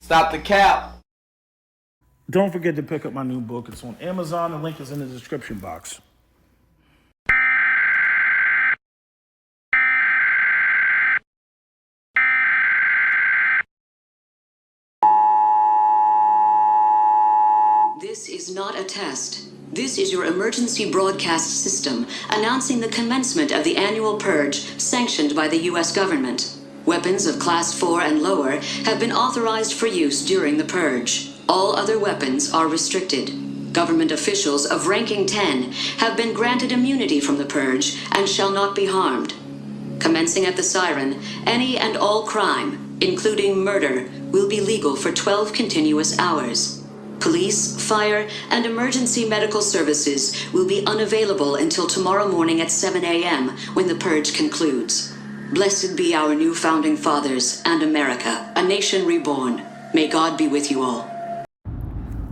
Stop the cap. Don't forget to pick up my new book. It's on Amazon. The link is in the description box. This is not a test. This is your emergency broadcast system announcing the commencement of the annual purge sanctioned by the U.S. government. Weapons of Class 4 and lower have been authorized for use during the purge. All other weapons are restricted. Government officials of ranking 10 have been granted immunity from the purge and shall not be harmed. Commencing at the siren, any and all crime, including murder, will be legal for 12 continuous hours. Police, fire, and emergency medical services will be unavailable until tomorrow morning at 7 a.m. when the purge concludes. Blessed be our new founding fathers and America, a nation reborn. May God be with you all. All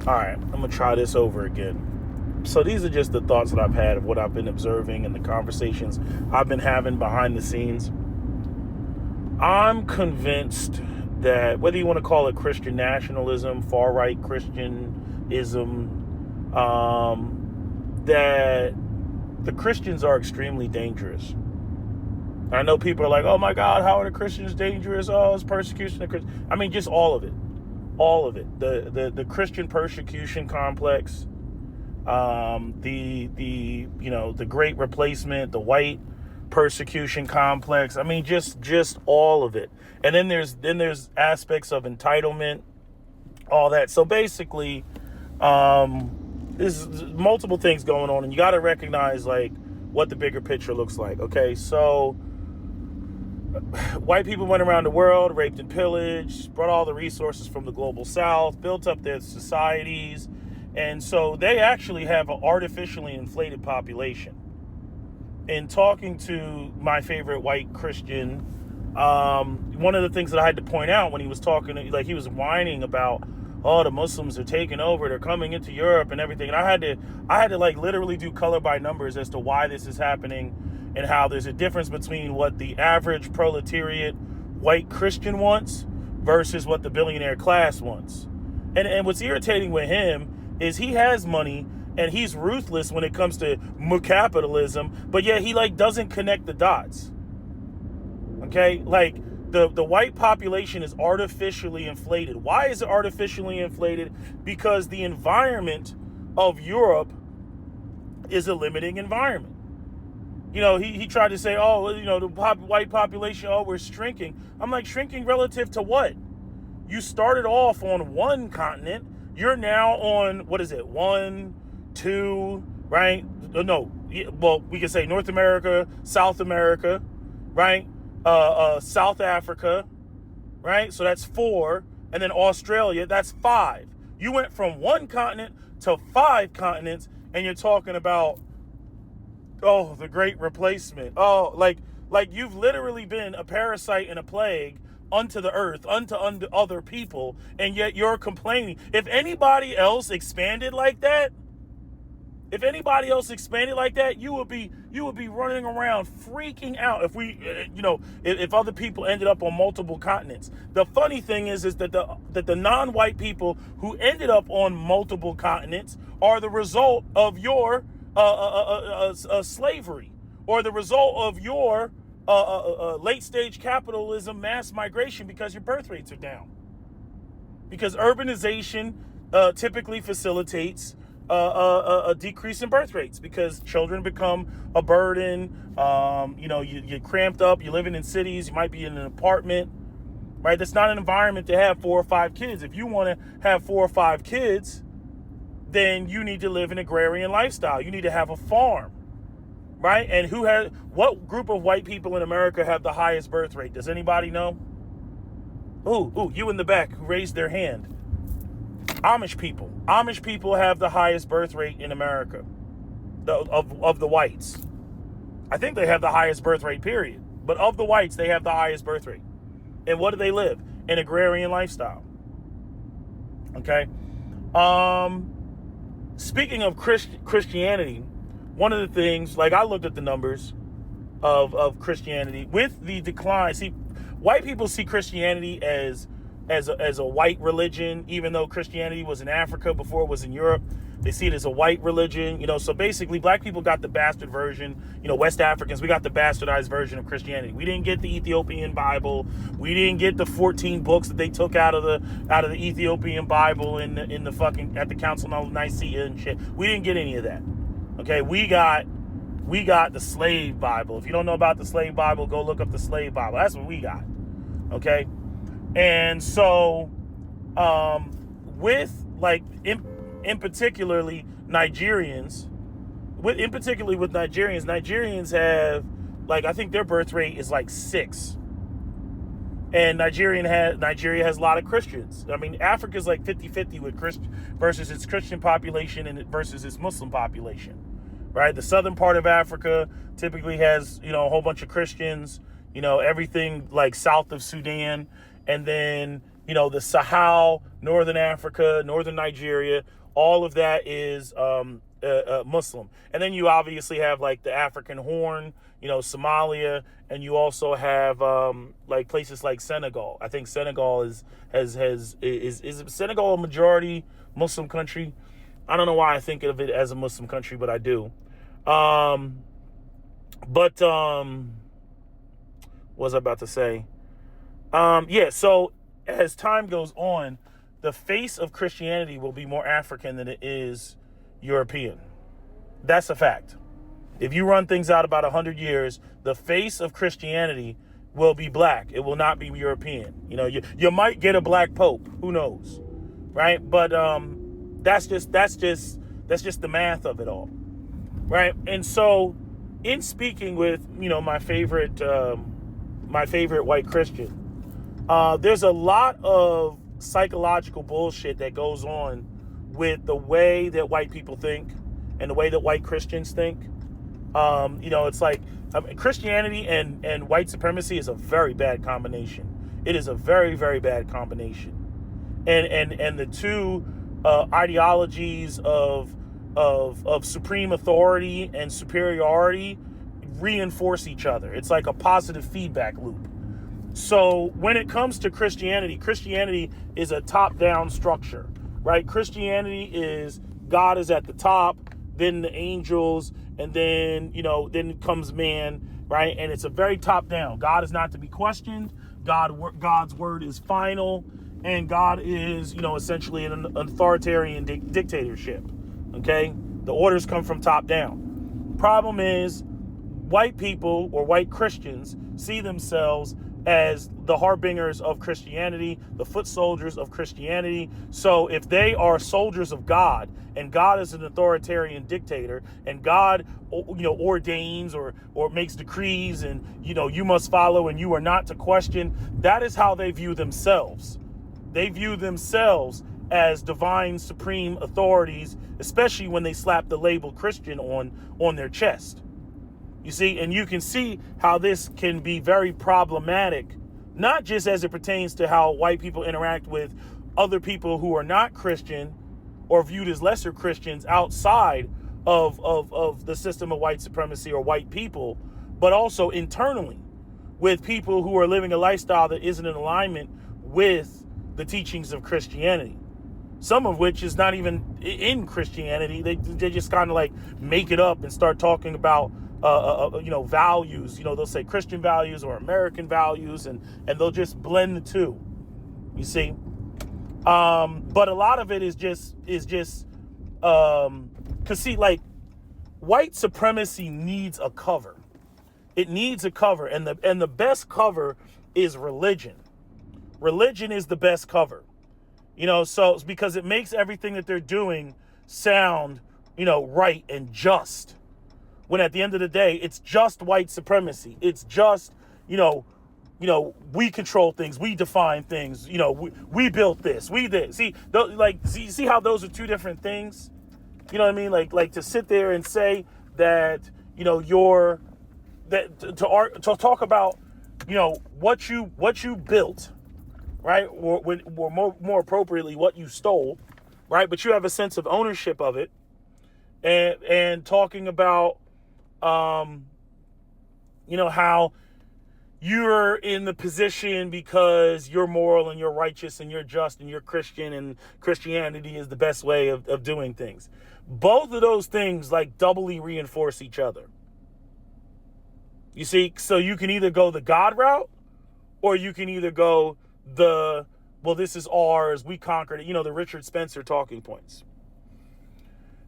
right, I'm going to try this over again. So these are just the thoughts that I've had of what I've been observing and the conversations I've been having behind the scenes. I'm convinced that whether you want to call it Christian nationalism, far-right Christianism, that the Christians are extremely dangerous. I know people are like, oh my God, how are the Christians dangerous? Oh, it's persecution of Christians. I mean, just all of it. All of it. The Christian persecution complex, the great replacement, the white persecution complex. I mean, just all of it. And then there's aspects of entitlement, all that. So basically, there's multiple things going on, and you got to recognize like what the bigger picture looks like. Okay, so white people went around the world, raped and pillaged, brought all the resources from the global south, built up their societies, and so they actually have an artificially inflated population. In talking to my favorite white Christian, one of the things that I had to point out when he was talking, like he was whining about, oh, the Muslims are taking over, they're coming into Europe and everything, and I had to like literally do color by numbers as to why this is happening and how there's a difference between what the average proletariat white Christian wants versus what the billionaire class wants. And what's irritating with him is he has money and he's ruthless when it comes to capitalism, but yet he like doesn't connect the dots. Okay, like the white population is artificially inflated. Why is it artificially inflated? Because the environment of Europe is a limiting environment. You know, he tried to say, oh, you know, the white population, oh, we're shrinking. I'm like, shrinking relative to what? You started off on one continent. You're now on, what is it, 1, 2, right? No, well, we can say North America, South America, right? South Africa, right? So that's 4. And then Australia, that's 5. You went from one continent to 5 continents, and you're talking about, oh, the great replacement. Oh, like you've literally been a parasite and a plague unto the earth, unto other people, and yet you're complaining. If anybody else expanded like that, you would be running around freaking out. If we, if other people ended up on multiple continents. The funny thing is that the non-white people who ended up on multiple continents are the result of your slavery, or the result of your late stage capitalism, mass migration, because your birth rates are down. Because urbanization typically facilitates a decrease in birth rates, because children become a burden. You're cramped up. You're living in cities. You might be in an apartment, right? That's not an environment to have 4 or 5 kids. If you want to have 4 or 5 kids, then you need to live an agrarian lifestyle. You need to have a farm, right? And what group of white people in America have the highest birth rate? Does anybody know? Ooh, you in the back who raised their hand. Amish people. Amish people have the highest birth rate in America, of the whites. I think they have the highest birth rate, period. But of the whites, they have the highest birth rate. And what do they live? An agrarian lifestyle. Okay? Speaking of Christianity, one of the things, like I looked at the numbers of Christianity with the decline. See, white people see Christianity as as a white religion, even though Christianity was in Africa before it was in Europe. They see it as a white religion, so basically black people got the bastard version, West Africans, we got the bastardized version of Christianity. We didn't get the Ethiopian Bible. We didn't get the 14 books that they took out of the Ethiopian Bible in the fucking, at the Council of Nicaea and shit. We didn't get any of that. Okay, we got the slave Bible. If you don't know about the slave Bible, go look up the slave Bible. That's what we got. Okay? And so, with like in particularly Nigerians, Nigerians have, like, I think their birth rate is like 6. And Nigeria has a lot of Christians. I mean, Africa's like 50-50 with versus its Christian population and versus its Muslim population. Right? The southern part of Africa typically has, a whole bunch of Christians, everything like south of Sudan. And then, the Sahel, northern Africa, northern Nigeria, all of that is Muslim. And then you obviously have like the African Horn, Somalia, and you also have like places like Senegal. I think Senegal is Senegal a majority Muslim country? I don't know why I think of it as a Muslim country, but I do. What was I about to say? Yeah, so as time goes on, the face of Christianity will be more African than it is European. That's a fact. If you run things out about 100 years, the face of Christianity will be black. It will not be European. You might get a black pope. Who knows? Right? But that's just the math of it all. Right? And so in speaking with, my favorite white Christian, there's a lot of psychological bullshit that goes on with the way that white people think and the way that white Christians think. It's like Christianity and white supremacy is a very bad combination. It is a very, very bad combination. And the two ideologies of supreme authority and superiority reinforce each other. It's like a positive feedback loop. So when it comes to Christianity is a top-down structure, right? Christianity is God is at the top, then the angels, and then, then comes man, right? And it's a very top-down. God is not to be questioned. God's word is final, and God is, essentially an authoritarian dictatorship, okay? The orders come from top down. Problem is, white people or white Christians see themselves as the harbingers of Christianity, the foot soldiers of Christianity. So if they are soldiers of God, and God is an authoritarian dictator, and God, ordains or makes decrees, and, you must follow and you are not to question, that is how they view themselves. They view themselves as divine supreme authorities, especially when they slap the label Christian on their chest. You see, and you can see how this can be very problematic, not just as it pertains to how white people interact with other people who are not Christian or viewed as lesser Christians outside of the system of white supremacy or white people, but also internally with people who are living a lifestyle that isn't in alignment with the teachings of Christianity. Some of which is not even in Christianity. They just kind of like make it up and start talking about values. They'll say Christian values or American values, and they'll just blend the two. You see, but a lot of it is just because see, like, white supremacy needs a cover. It needs a cover, and the best cover is religion. Religion is the best cover. So it's because it makes everything that they're doing sound, right and just. When at the end of the day, it's just white supremacy. It's just, we control things, we define things. We built this, we did. See how those are two different things. You know what I mean? Like to sit there and say that, to talk about, what you built, right? Or more appropriately, what you stole, right? But you have a sense of ownership of it, and talking about, how you're in the position because you're moral and you're righteous and you're just and you're Christian and Christianity is the best way of doing things. Both of those things like doubly reinforce each other. You see, so you can either go the God route or you can either go well, this is ours, we conquered it, the Richard Spencer talking points.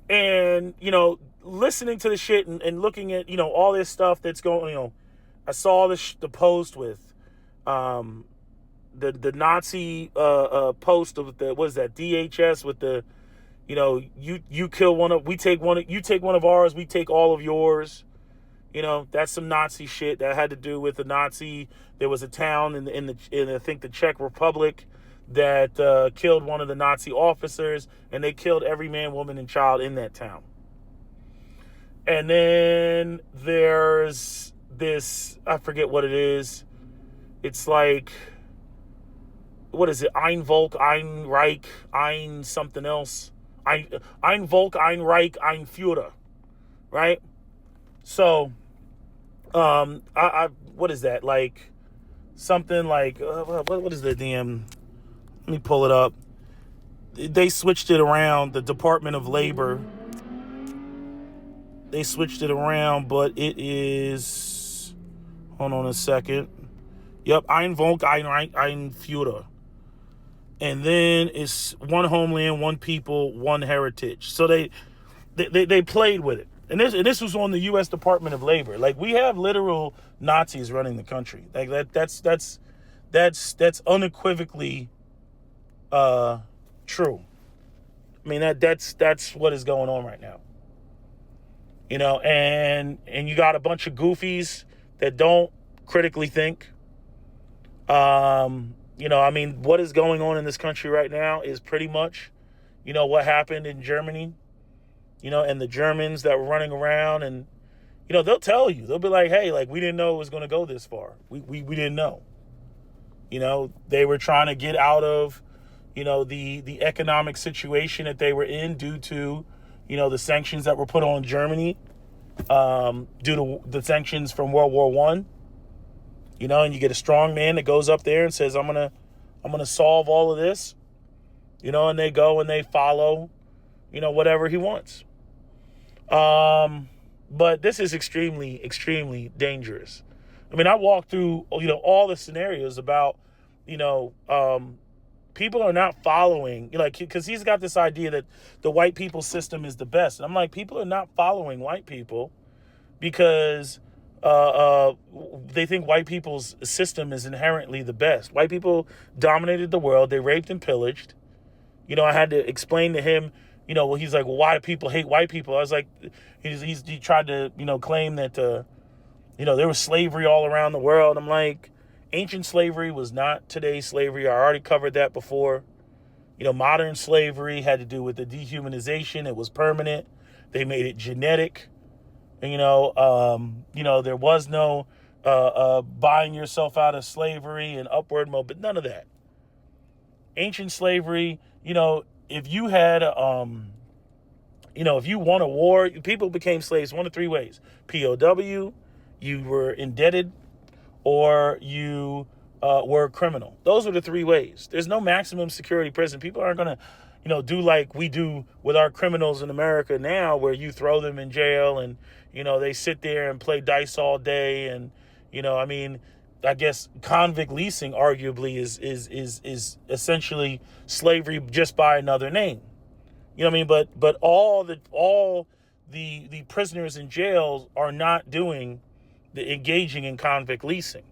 And, listening to the shit and looking at, all this stuff that's going, I saw the post with the Nazi post of what is that, DHS with the, you kill one of, you take one of ours, we take all of yours. That's some Nazi shit that had to do with the Nazi. There was a town in I think the Czech Republic that killed one of the Nazi officers, and they killed every man, woman, and child in that town. And then there's this, I forget what it is. It's like, what is it? Ein Volk, Ein Reich, Ein something else. Ein Volk, Ein Reich, Ein Führer. Right? So, what is that? Like, something like, what is the damn, let me pull it up. They switched it around, the Department of Labor. They switched it around, but it is, hold on a second. Yep, Ein Volk, Ein Reich, Ein Führer. And then it's one homeland, one people, one heritage. So they played with it. And this was on the U.S. Department of Labor. Like, we have literal Nazis running the country. Like that's unequivocally true. I mean, that's what is going on right now. And you got a bunch of goofies that don't critically think. I mean, what is going on in this country right now is pretty much, what happened in Germany. And the Germans that were running around, and, they'll tell you, they'll be like, hey, like, we didn't know it was going to go this far. We didn't know. They were trying to get out of, the economic situation that they were in due to, the sanctions that were put on Germany, due to the sanctions from World War I. And you get a strong man that goes up there and says, I'm gonna solve all of this, and they go and they follow, whatever he wants. But this is extremely, extremely dangerous. I mean, I walked through, all the scenarios about, people are not following, because he's got this idea that the white people's system is the best. And I'm like, people are not following white people because they think white people's system is inherently the best. White people dominated the world. They raped and pillaged. I had to explain to him, well, he's like, well, why do people hate white people? I was like, he tried to, claim that, there was slavery all around the world. I'm like, ancient slavery was not today's slavery. I already covered that before. Modern slavery had to do with the dehumanization. It was permanent. They made it genetic. And, there was no buying yourself out of slavery and upward mode, but none of that. Ancient slavery, if you had, if you won a war, people became slaves one of three ways. POW, you were indebted, or you were a criminal. Those are the three ways. There's no maximum security prison. People aren't going to, do like we do with our criminals in America now, where you throw them in jail and, they sit there and play dice all day. And, I guess convict leasing arguably is essentially slavery just by another name. But all the prisoners in jails are not doing the engaging in convict leasing.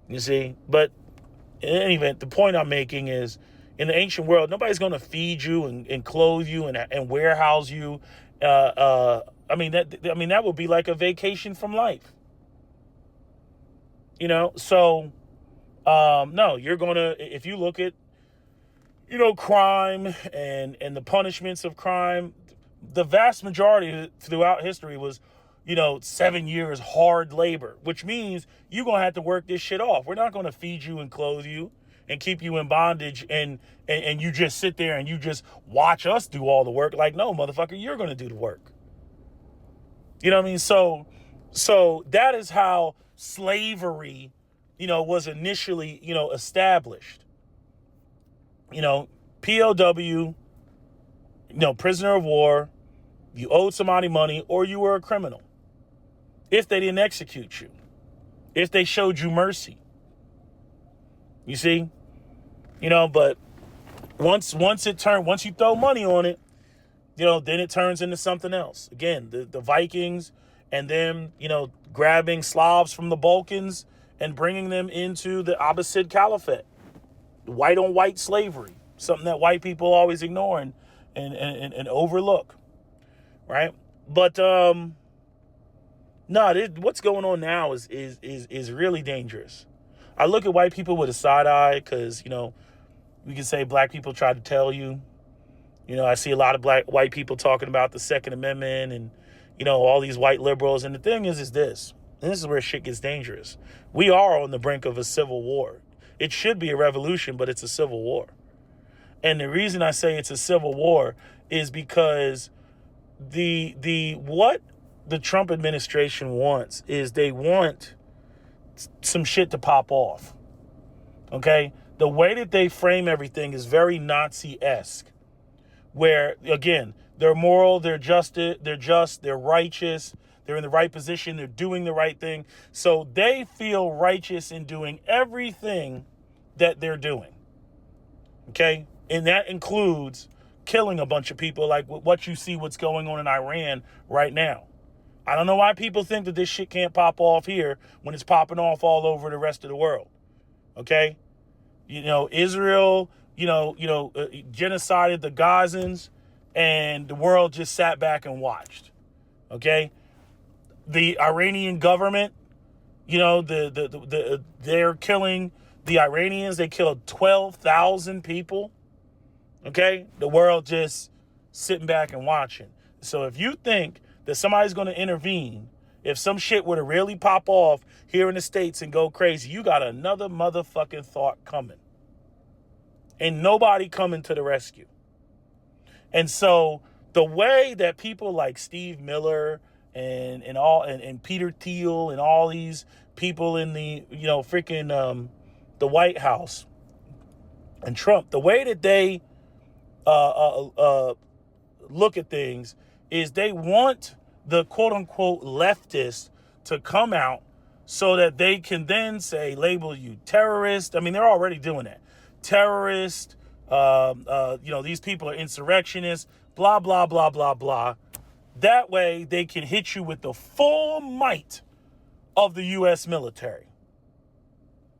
You see, but in any event, the point I'm making is, in the ancient world, nobody's going to feed you and clothe you and warehouse you. That would be like a vacation from life. So, no, you're going to, if you look at, crime and the punishments of crime, the vast majority throughout history was, 7 years hard labor, which means you're going to have to work this shit off. We're not going to feed you and clothe you and keep you in bondage and you just sit there and you just watch us do all the work. Like, no, motherfucker, you're going to do the work. So that is how slavery, was initially, established. POW, prisoner of war, you owed somebody money, or you were a criminal. If they didn't execute you, if they showed you mercy. You see? But once you throw money on it, then it turns into something else. Again, the Vikings and them, grabbing Slavs from the Balkans and bringing them into the Abbasid Caliphate. White on white slavery, something that white people always ignore and overlook. Right? But what's going on now is really dangerous. I look at white people with a side eye because, we can say black people try to tell you. I see a lot of white people talking about the Second Amendment and, all these white liberals. And the thing is this, and this is where shit gets dangerous. We are on the brink of a civil war. It should be a revolution, but it's a civil war. And the reason I say it's a civil war is because what the Trump administration wants is they want some shit to pop off. Okay? The way that they frame everything is very Nazi-esque. Where, again, they're moral, they're just, they're righteous, they're in the right position, they're doing the right thing. So they feel righteous in doing everything that they're doing. Okay? And that includes killing a bunch of people like what you see what's going on in Iran right now. I don't know why people think that this shit can't pop off here when it's popping off all over the rest of the world. Okay? Israel, genocided the Gazans, and the world just sat back and watched. Okay? The Iranian government, they're killing the Iranians. They killed 12,000 people. Okay? The world just sitting back and watching. So if you think that somebody's going to intervene, if some shit were to really pop off here in the States and go crazy, you got another motherfucking thought coming. Ain't nobody coming to the rescue. And so the way that people like Steve Miller and Peter Thiel and all these people in the, the White House and Trump, the way that they look at things is they want the quote-unquote leftists to come out so that they can then label you terrorist. I mean, they're already doing that. Terrorist, these people are insurrectionists, blah, blah, blah, blah, blah. That way they can hit you with the full might of the U.S. military.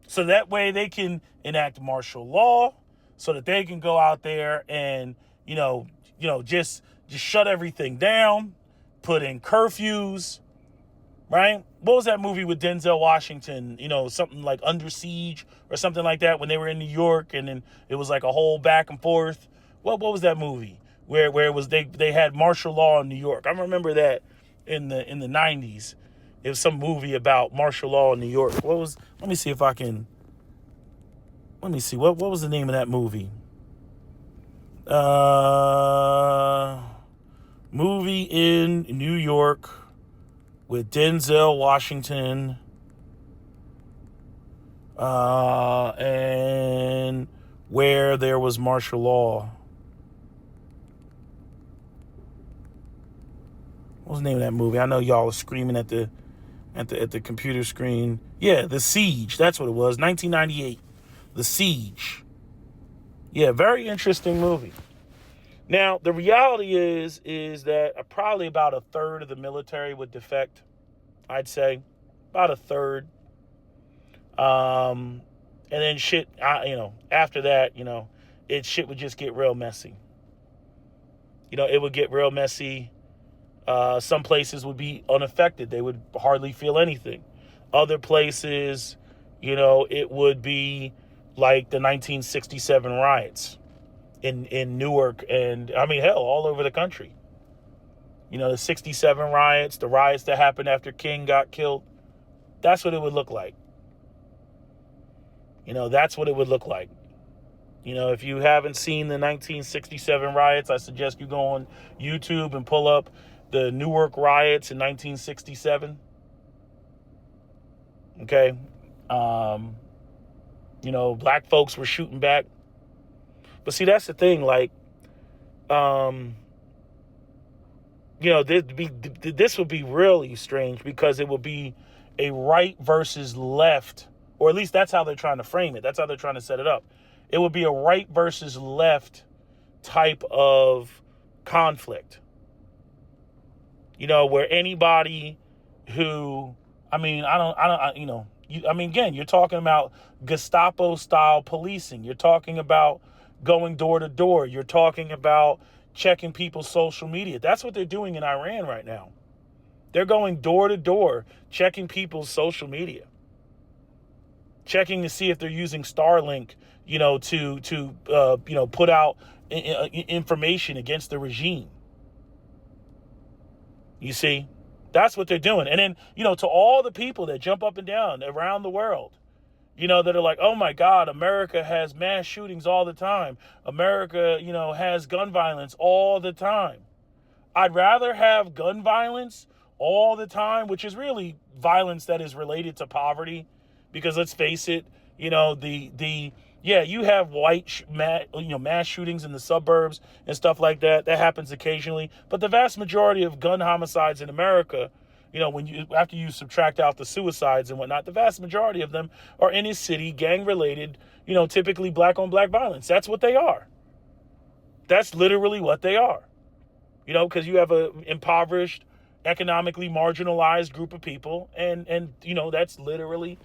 So that way they can enact martial law so that they can go out there and, just shut everything down, put in curfews, right? What was that movie with Denzel Washington? Something like Under Siege or something like that when they were in New York, and then it was like a whole back and forth. What was that movie where it was they had martial law in New York? I remember that in the 90s. It was some movie about martial law in New York. Let me see what was the name of that movie? Movie in New York with Denzel Washington, and where there was martial law. What was the name of that movie? I know y'all are screaming at the computer screen. Yeah, The Siege. That's what it was. 1998. The Siege. Yeah, very interesting movie. Now, the reality is that probably about a third of the military would defect, I'd say. About a third. And then shit, after that, shit would just get real messy. It would get real messy. Some places would be unaffected. They would hardly feel anything. Other places, it would be like the 1967 riots in Newark and, all over the country. The 67 riots, the riots that happened after King got killed. That's what it would look like. That's what it would look like. If you haven't seen the 1967 riots, I suggest you go on YouTube and pull up the Newark riots in 1967. Okay. Black folks were shooting back. But see, that's the thing. Like, this would be really strange because it would be a right versus left, or at least that's how they're trying to frame it. That's how they're trying to set it up. It would be a right versus left type of conflict. Where anybody who, again, you're talking about Gestapo style policing. You're talking about going door to door. You're talking about checking people's social media. That's what they're doing in Iran right now. They're going door to door, checking people's social media, checking to see if they're using Starlink, to put out information against the regime. You see, that's what they're doing. And then, to all the people that jump up and down around the world, that are like, oh my God, America has mass shootings all the time. America, has gun violence all the time. I'd rather have gun violence all the time, which is really violence that is related to poverty. Because let's face it, you have mass shootings in the suburbs and stuff like that. That happens occasionally. But the vast majority of gun homicides in America, after you subtract out the suicides and whatnot, the vast majority of them are inner city, gang related, typically black on black violence. That's what they are. That's literally what they are. Because you have a impoverished, economically marginalized group of people, and that's literally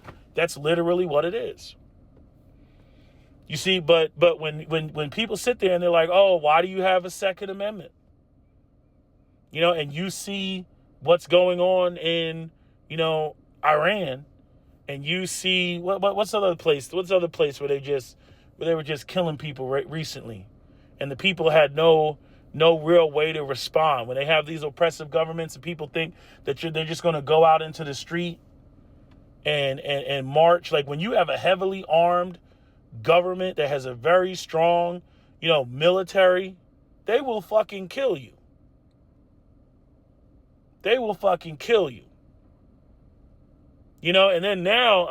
what it is. You see, but when people sit there and they're like, oh, why do you have a Second Amendment? And you see what's going on in, Iran, and you see what's other place where they were just killing people recently, and the people had no real way to respond. When they have these oppressive governments and people think that they're just going to go out into the street and march. Like, when you have a heavily armed government that has a very strong, military, they will fucking kill you. They will fucking kill you. And then now,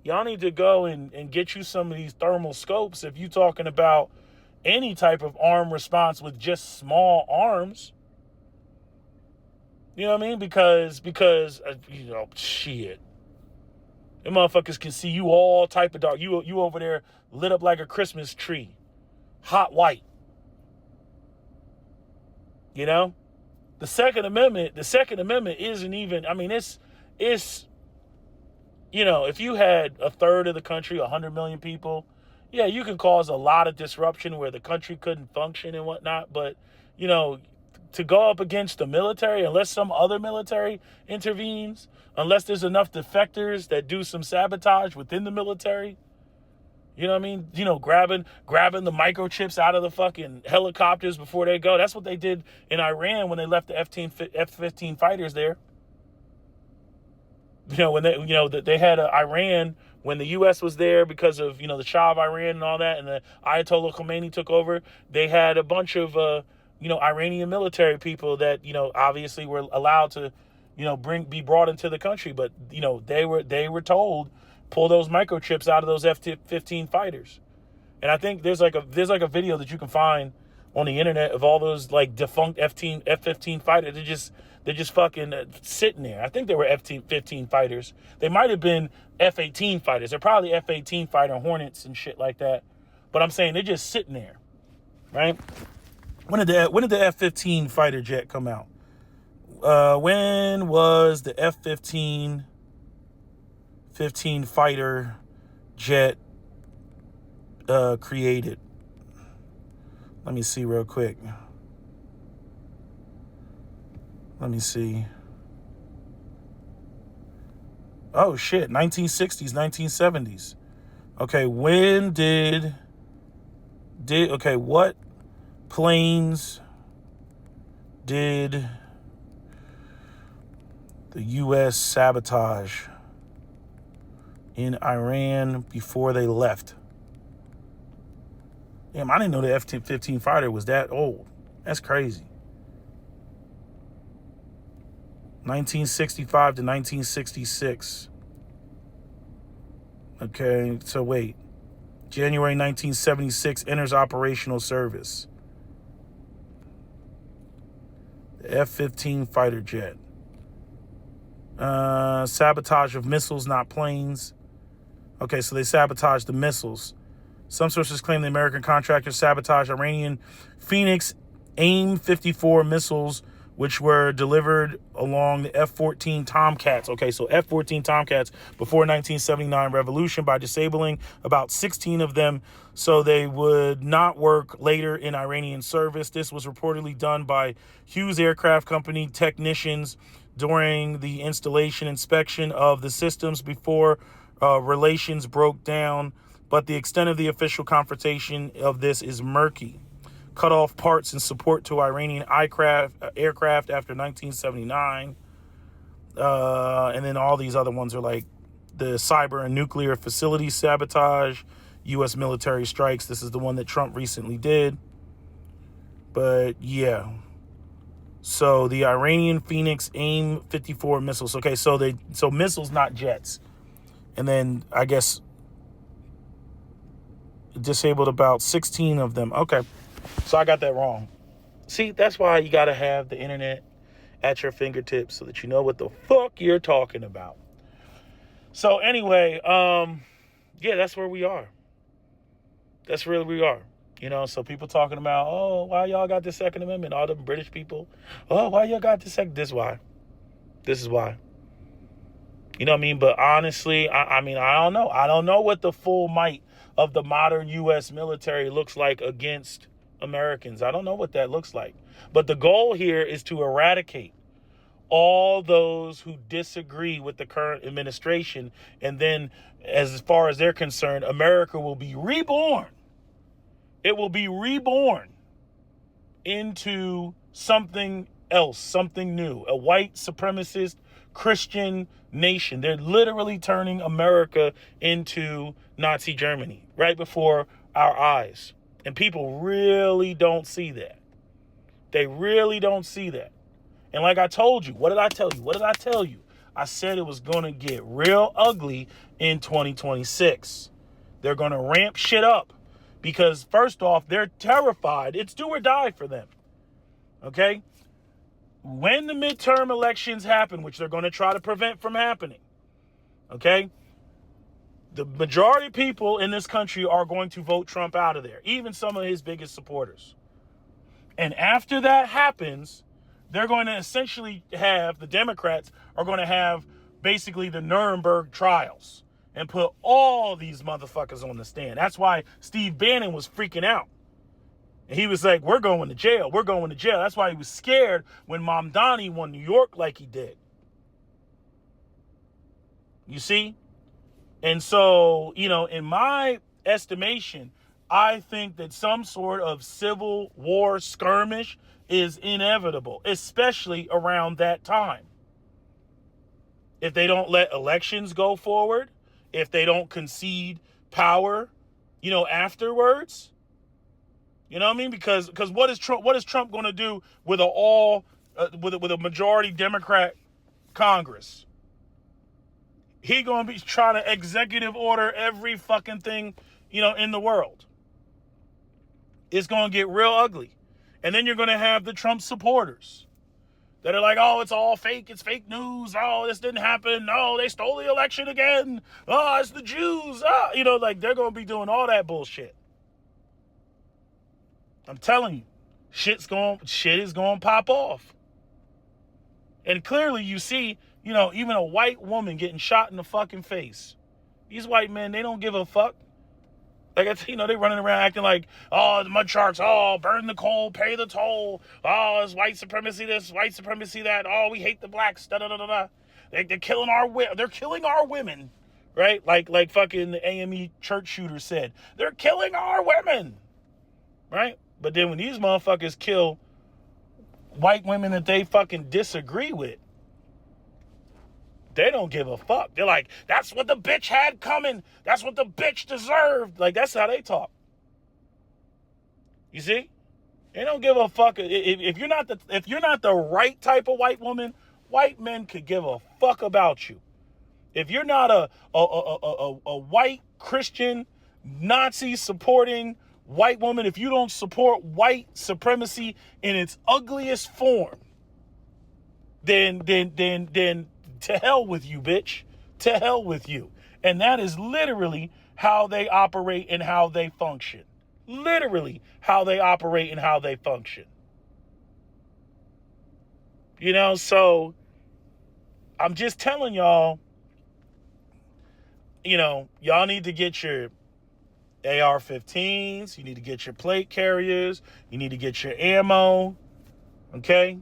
y'all need to go and get you some of these thermal scopes if you're talking about any type of armed response with just small arms. You know what I mean? Because shit. Them motherfuckers can see you all type of dark. You over there lit up like a Christmas tree. Hot white. The Second Amendment isn't even, it's if you had a third of the country, 100 million people, yeah, you can cause a lot of disruption where the country couldn't function and whatnot. But, to go up against the military, unless some other military intervenes, unless there's enough defectors that do some sabotage within the military, grabbing the microchips out of the fucking helicopters before they go. That's what they did in Iran when they left the F-15 fighters there. When they had Iran when the U.S. was there because of, the Shah of Iran and all that, and the Ayatollah Khomeini took over. They had a bunch of, Iranian military people that, obviously were allowed to, be brought into the country. But, they were told, pull those microchips out of those F-15 fighters. And I think there's like a video that you can find on the internet of all those like defunct F-15 fighters. They're just fucking sitting there. I think they were F-15 fighters. They might have been F-18 fighters. They're probably F-18 fighter Hornets and shit like that. But I'm saying they're just sitting there, right? When did the F-15 fighter jet come out? When was the F-15 fighter jet created? Let me see real quick. Let me see. Oh shit, 1960s, 1970s. Okay, when did what planes did the US sabotage in Iran before they left? Damn, I didn't know the F-15 fighter was that old. That's crazy. 1965 to 1966. Okay, so wait. January 1976 enters operational service. The F-15 fighter jet. Sabotage of missiles, not planes. Okay, so they sabotaged the missiles. Some sources claim the American contractor sabotaged Iranian Phoenix AIM-54 missiles, which were delivered along the F-14 Tomcats. Okay, so F-14 Tomcats before 1979 revolution by disabling about 16 of them so they would not work later in Iranian service. This was reportedly done by Hughes Aircraft Company technicians during the installation inspection of the systems before relations broke down, but the extent of the official confrontation of this is murky. Cut off parts and support to Iranian aircraft after 1979. And then all these other ones are like the cyber and nuclear facility sabotage, U.S. military strikes. This is the one that Trump recently did. But yeah. So the Iranian Phoenix AIM-54 missiles. Okay, so missiles, not jets. And then I guess disabled about 16 of them. Okay. So I got that wrong. See, that's why you got to have the internet at your fingertips so that you know what the fuck you're talking about. So anyway, yeah, that's where we are. That's where we are. You know, so people talking about, oh, why y'all got the Second Amendment? All the British people. Oh, why y'all got the second? This is why. This is why. You know what I mean? But honestly, I mean, I don't know. I don't know what the full might of the modern U.S. military looks like against Americans. I don't know what that looks like. But the goal here is to eradicate all those who disagree with the current administration. And then, as far as they're concerned, America will be reborn. It will be reborn into something else, something new, a white supremacist Christian nation. They're literally turning America into Nazi Germany right before our eyes. And people really don't see that. They really don't see that. And like I told you, what did I tell you? What did I tell you? I said it was going to get real ugly in 2026. They're going to ramp shit up because, first off, they're terrified. It's do or die for them. Okay? When the midterm elections happen, which they're going to try to prevent from happening, okay, the majority of people in this country are going to vote Trump out of there, even some of his biggest supporters. And after that happens, they're going to essentially have, the Democrats are going to have basically the Nuremberg trials and put all these motherfuckers on the stand. That's why Steve Bannon was freaking out. And he was like, we're going to jail. We're going to jail. That's why he was scared when Mamdani won New York like he did. You see? And so, you know, in my estimation, I think that some sort of civil war skirmish is inevitable, especially around that time. If they don't let elections go forward, if they don't concede power, you know, afterwards. You know what I mean? Because what is Trump going to do with with a majority Democrat Congress? He going to be trying to executive order every fucking thing, you know, in the world. It's going to get real ugly. And then you're going to have the Trump supporters that are like, oh, it's all fake. It's fake news. Oh, this didn't happen. No, they stole the election again. Oh, it's the Jews. Oh, you know, like they're going to be doing all that bullshit. I'm telling you, shit is going to pop off. And clearly you see, you know, even a white woman getting shot in the fucking face. These white men, they don't give a fuck. Like, you know, they running around acting like, oh, the mud sharks, oh, burn the coal, pay the toll. Oh, it's white supremacy this, white supremacy that. Oh, we hate the blacks, da-da-da-da-da. They're killing our women, right? Like fucking the AME church shooter said. They're killing our women, right? But then when these motherfuckers kill white women that they fucking disagree with, they don't give a fuck. They're like, that's what the bitch had coming. That's what the bitch deserved. Like, that's how they talk. You see? They don't give a fuck. If you're not the right type of white woman, white men could give a fuck about you. if you're not a white Christian Nazi supporting white woman, if you don't support white supremacy in its ugliest form, then to hell with you, bitch. To hell with you. And that is literally how they operate and how they function. Literally how they operate and how they function. You know, so I'm just telling y'all, you know, y'all need to get your AR-15s. You need to get your plate carriers. You need to get your ammo. Okay?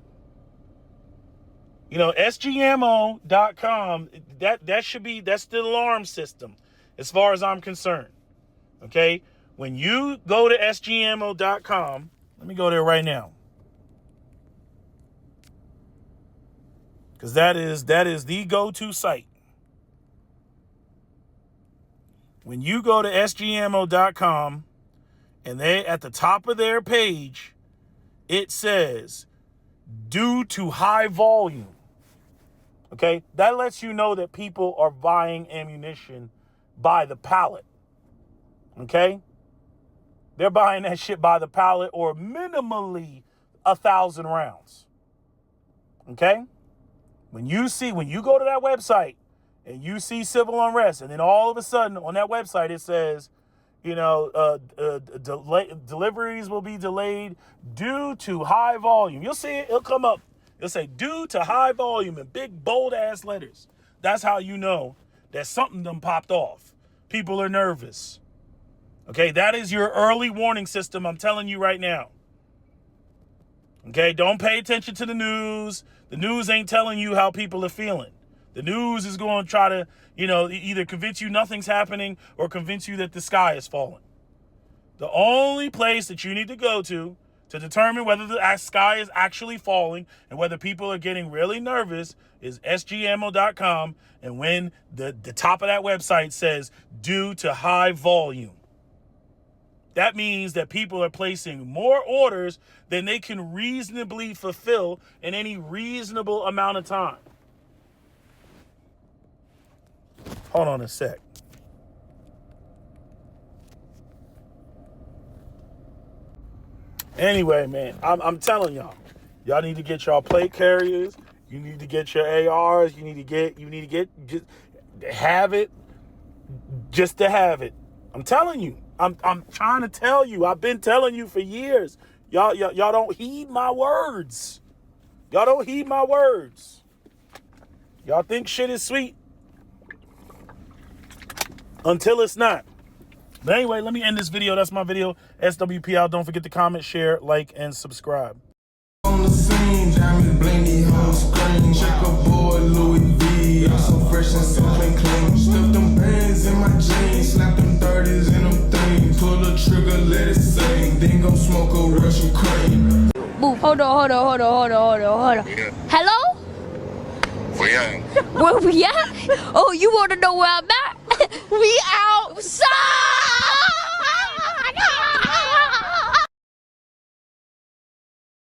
You know, sgammo.com, that's the alarm system as far as I'm concerned. Okay? When you go to sgammo.com, let me go there right now. Because that is the go-to site. When you go to sgammo.com and they at the top of their page, it says, due to high volume. Okay? That lets you know that people are buying ammunition by the pallet. Okay? They're buying that shit by the pallet or minimally 1,000 rounds. Okay? When you go to that website and you see civil unrest, and then all of a sudden on that website it says, you know, deliveries will be delayed due to high volume. You'll see it. It'll come up. It'll say due to high volume in big bold ass letters. That's how you know that something done popped off. People are nervous. Okay, that is your early warning system. I'm telling you right now. Okay, don't pay attention to the news. The news ain't telling you how people are feeling. The news is going to try to, you know, either convince you nothing's happening or convince you that the sky is falling. The only place that you need to go to determine whether the sky is actually falling and whether people are getting really nervous is sgammo.com, and when the top of that website says due to high volume. That means that people are placing more orders than they can reasonably fulfill in any reasonable amount of time. Hold on a sec. Anyway, man, I'm telling y'all need to get y'all plate carriers. You need to get your ARs. You need to get just have it just to have it. I'm telling you. I'm trying to tell you. I've been telling you for years. Y'all don't heed my words. Y'all don't heed my words. Y'all think shit is sweet until it's not. But anyway, let me end this video. That's my video. SWP out. Don't forget to comment, share, like, and subscribe. On the scene, diamond blingy whole screen. Checkerboard Louis V. I'm so fresh and so clean. Stuff them bands in my jeans. Slap them 30s in them things. Pull the trigger, let it sing. Then go smoke a Russian cream. Move. Hold on. Yeah. Hello? Where you at? Where we at? Oh, you want to know where I'm at? We outside!